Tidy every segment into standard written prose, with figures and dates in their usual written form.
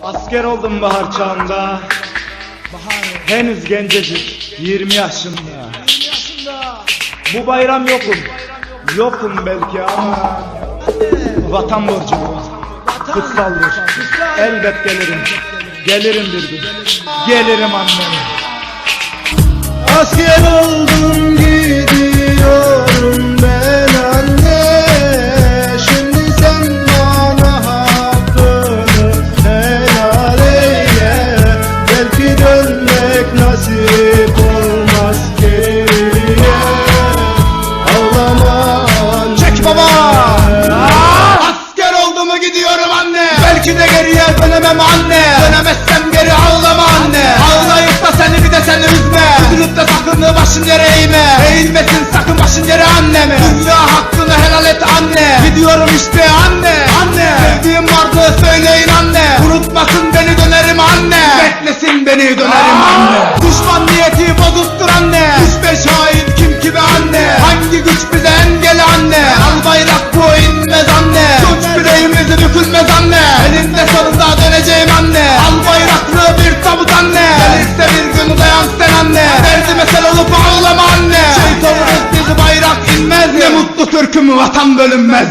Asker oldum bahar çağında, henüz gencecik 20 yaşında. Bu bayram yokum belki ama vatan borcu bu, kutsaldır. Elbet gelirim bir gün, gelirim annem. Asker oldum gidiyorum ben anne. Şimdi sen bana hakkını helal eyle. Belki dönmek nasip olmaz geriye. Ağlama anne. Çek baba! Asker oldu mu gidiyorum anne. Belki de geriye dönemem anne. Dönemezsem geri ağlama anne. Ağlayıp da seni bir de seni üzme. Üzülüp de sakın başın yere eğme. Eğilmesin sakın başın yere anneme. Dünya hakkını helal et anne. Gidiyorum işte anne. Sevdiğim vardı söyleyin anne. Unutmasın beni dönerim anne. Beklesin beni dönerim anne. Düşman niyeti bozuktur anne. Düşme şahit kim kime anne. Hangi güç bize engel anne. Al bayrak bu inmez anne. Suç bileğimizi bükülmez anne. Elinde sonunda döneceğim anne. Al bayraklı bir tabut anne. Gelirse bir gün dayan sen anne. Derdi mesel olup ağlama anne. Şehit oluruz biz bayrak inmez. Ne mutlu Türk'üm vatan bölünmez.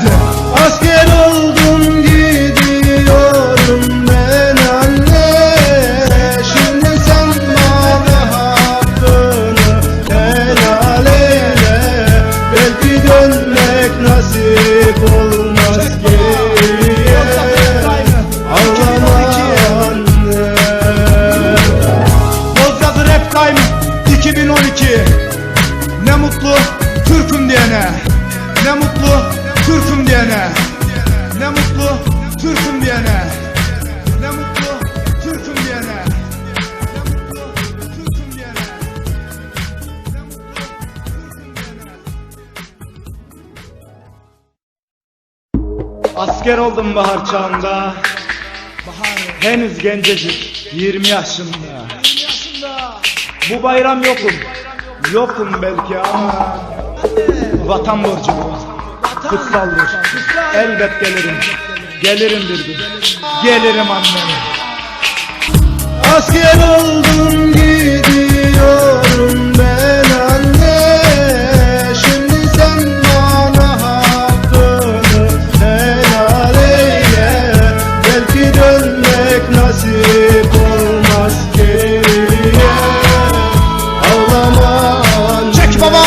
Asker oldum gidiyorum ben anne. Şimdi sen bana hakkını helal eyle. Belki dönmek nasip olmaz geriye. Ağlama anne. Bozcadı Rap Time 2012. Ne mutlu Türk'üm diyene, ne mutlu Türk'üm diyene, ne mutlu Türk'üm diyene, ne mutlu Türk'üm diyene, ne mutlu Türk'üm diyene, ne mutlu Türk'üm diyene. Asker oldum bahar çağında, henüz gencecik 20 yaşında. Bu bayram yokum belki ama vatan borcu bu, kutsaldır. Elbet gelirim bir gün, gelirim annem. Asker oldum gidiyorum ben anne. Şimdi sen bana hakkını helal eyle. Belki dönmek nasip olmaz geriye. Ağlama anne. Çek baba!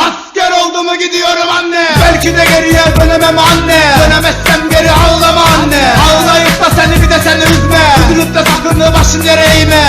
Asker oldu mu gidiyorum anne. Belki de geriye dönemem anne. Dönemezsem geri ağlama anne. Ağlayıp da seni bir de seni üzme. Üzülüp de sakın başın yere eğme.